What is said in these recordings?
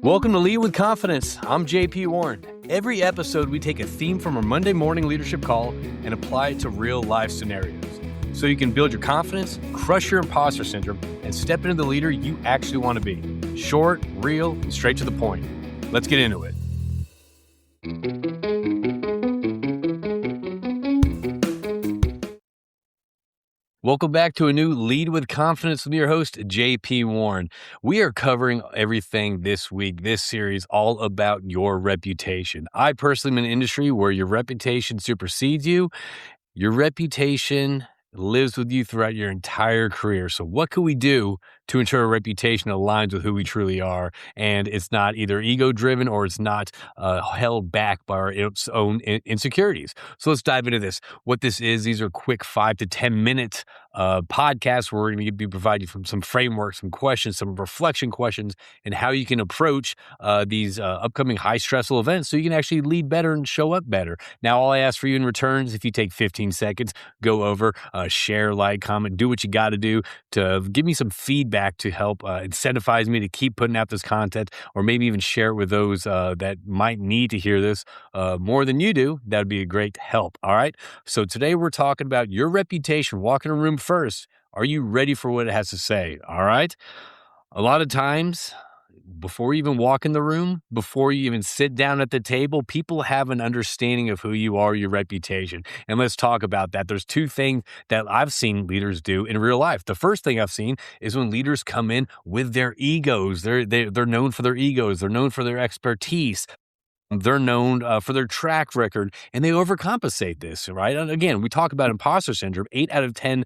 Welcome to Lead with Confidence. I'm JP Warren. Every episode, we take a theme from our Monday morning leadership call and apply it to real life scenarios so you can build your confidence, crush your imposter syndrome, and step into the leader you actually want to be. Short, real, and straight to the point. Let's get into it. Welcome back to a new Lead with Confidence with your host, JP Warren. We are covering everything this week, this series, all about your reputation. I personally am in an industry where your reputation supersedes you. Your reputation lives with you throughout your entire career. So what can we do to ensure a reputation aligns with who we truly are, and it's not either ego-driven or it's not held back by its own insecurities? So let's dive into this. What this is, these are quick 5 to 10 minute podcasts where we're going to be providing from some frameworks, some questions, some reflection questions, and how you can approach these upcoming high stressful events so you can actually lead better and show up better. Now, all I ask for you in return is if you take 15 seconds, go over, share, like, comment, do what you got to do to give me some feedback to help incentivize me to keep putting out this content, or maybe even share it with those that might need to hear this more than you do. That would be a great help. All right. So today we're talking about your reputation. Walk in a room first. Are you ready for what it has to say? All right. A lot of times, before you even walk in the room, before you even sit down at the table, people have an understanding of who you are, your reputation. And let's talk about that. There's two things that I've seen leaders do in real life. The first thing I've seen is when leaders come in with their egos. They're known for their egos. They're known for their expertise. They're known for their track record, and they overcompensate this, right? And again, we talk about imposter syndrome. 8 out of 10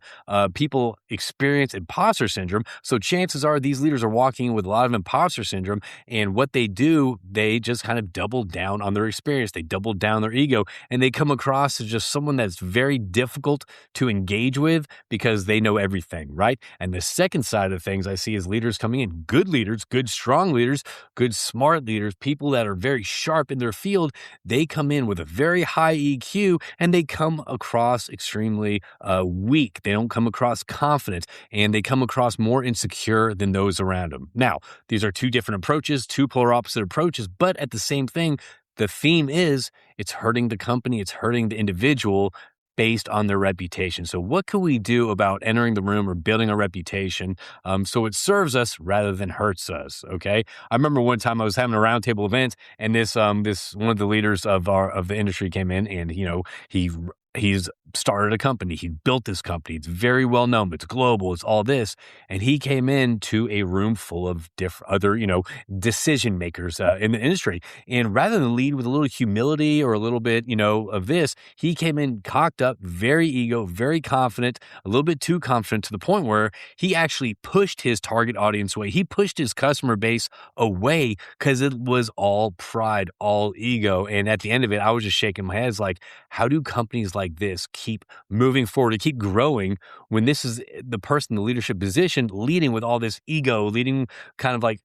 people experience imposter syndrome. So chances are these leaders are walking in with a lot of imposter syndrome, and what they do, they just kind of double down on their experience. They double down their ego, and they come across as just someone that's very difficult to engage with because they know everything, right? And the second side of things I see is leaders coming in, good leaders, good strong leaders, good smart leaders, people that are very sharp in their field. They come in with a very high EQ and they come across extremely weak. They don't come across confident, and they come across more insecure than those around them. Now, these are two different approaches, two polar opposite approaches, but at the same thing, the theme is it's hurting the company, it's hurting the individual based on their reputation. So what can we do about entering the room or building a reputation so it serves us rather than hurts us? Okay. I remember one time I was having a roundtable event, and this one of the leaders of the industry came in, and he's started a company. He built this company. It's very well known. It's global. It's all this. And he came into a room full of other, decision makers in the industry. And rather than lead with a little humility or a little bit, of this, he came in cocked up, very ego, very confident, a little bit too confident, to the point where he actually pushed his target audience away. He pushed his customer base away because it was all pride, all ego. And at the end of it, I was just shaking my head. It's like, how do companies like this keep moving forward, to keep growing, when this is the person in the leadership position leading with all this ego, leading kind of like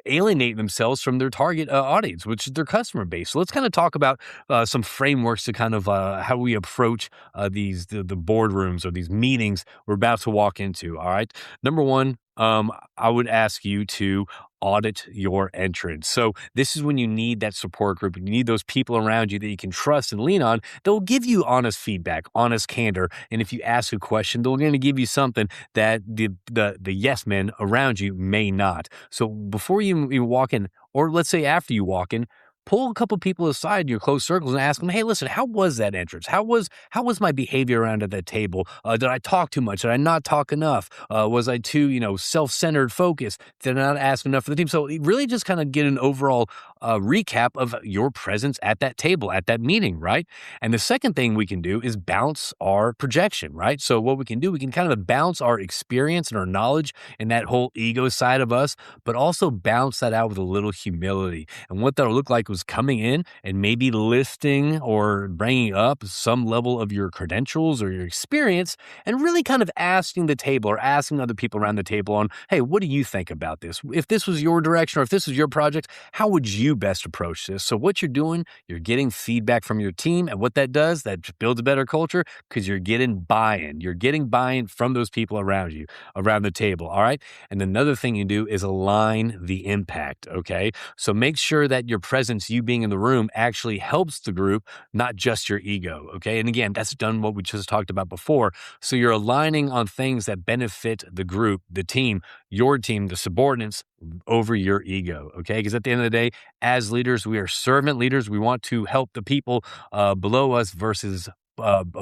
alienate themselves from their target audience, which is their customer base? So let's kind of talk about some frameworks to kind of how we approach the boardrooms or these meetings we're about to walk into. All right. Number one, I would ask you to audit your entrance. So this is when you need that support group. You need those people around you that you can trust and lean on. They'll give you honest feedback, honest candor. And if you ask a question, they're going to give you something that the yes men around you may not. So before you walk in, or let's say after you walk in, pull a couple people aside in your close circles and ask them, hey, listen, how was that entrance? How was my behavior around at that table? Did I talk too much? Did I not talk enough? Was I too, self-centered focused? Did I not ask enough for the team? So really just kind of get an overall recap of your presence at that table, at that meeting, right? And the second thing we can do is bounce our projection, right? So what we can do, we can kind of bounce our experience and our knowledge and that whole ego side of us, but also bounce that out with a little humility. And what that'll look like was coming in and maybe listing or bringing up some level of your credentials or your experience, and really kind of asking the table or asking other people around the table on, hey, what do you think about this? If this was your direction, or if this was your project, how would you you best approach this? So what you're doing, you're getting feedback from your team. And what that does, that builds a better culture because you're getting buy-in. You're getting buy-in from those people around you, around the table. All right. And another thing you do is align the impact. Okay. So make sure that your presence, you being in the room, actually helps the group, not just your ego. Okay. And again, that's done what we just talked about before. So you're aligning on things that benefit the group, the team, your team, the subordinates over your ego. Okay. Because at the end of the day, as leaders, we are servant leaders. We want to help the people below us versus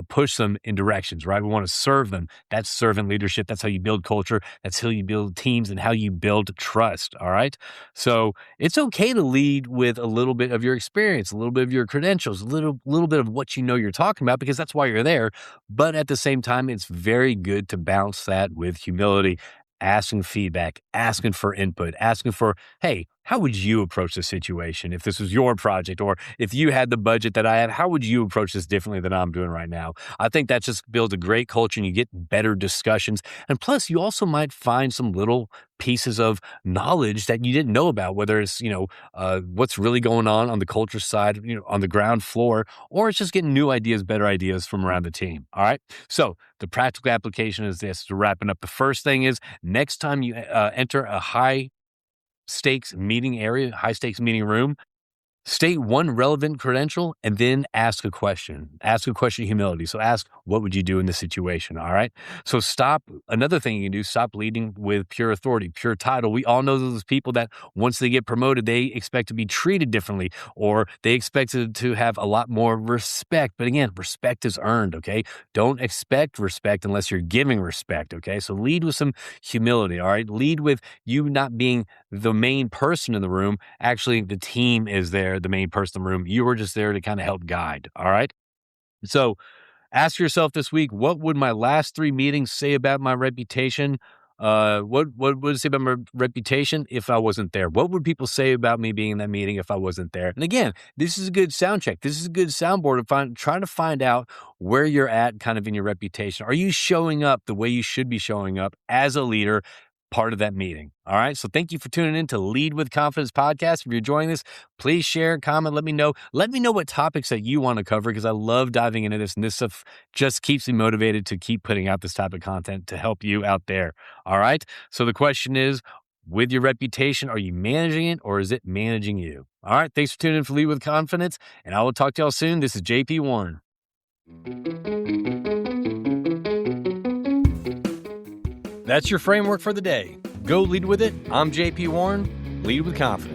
push them in directions, right? We want to serve them. That's servant leadership. That's how you build culture. That's how you build teams and how you build trust. All right. So it's okay to lead with a little bit of your experience, a little bit of your credentials, a little bit of what you know you're talking about, because that's why you're there. But at the same time, it's very good to balance that with humility, asking feedback, asking for input, asking for, hey, how would you approach this situation if this was your project, or if you had the budget that I have, how would you approach this differently than I'm doing right now? I think that just builds a great culture and you get better discussions. And plus, you also might find some little pieces of knowledge that you didn't know about, whether it's, what's really going on the culture side, on the ground floor, or it's just getting new ideas, better ideas from around the team. All right. So the practical application is this, to wrapping up. The first thing is, next time you enter a high stakes meeting area, high stakes meeting room, state one relevant credential and then ask a question. Ask a question of humility. So ask, what would you do in this situation? All right. So another thing you can do, stop leading with pure authority, pure title. We all know those people that once they get promoted, they expect to be treated differently, or they expect to have a lot more respect. But again, respect is earned. Okay. Don't expect respect unless you're giving respect. Okay. So lead with some humility. All right. Lead with you not being the main person in the room. Actually, the team is there, the main person in the room. You were just there to kind of help guide. All right. So ask yourself this week, what would my last 3 meetings say about my reputation? What would it say about my reputation if I wasn't there? What would people say about me being in that meeting if I wasn't there? And again, this is a good sound check. This is a good soundboard to trying to find out where you're at kind of in your reputation. Are you showing up the way you should be showing up as a leader, part of that meeting? All right. So thank you for tuning in to Lead with Confidence podcast. If you're enjoying this, please share, comment, let me know. Let me know what topics that you want to cover, because I love diving into this, and this stuff just keeps me motivated to keep putting out this type of content to help you out there. All right. So the question is, with your reputation, are you managing it, or is it managing you? All right. Thanks for tuning in for Lead with Confidence, and I will talk to y'all soon. This is JP Warren. That's your framework for the day. Go lead with it. I'm JP Warren. Lead with confidence.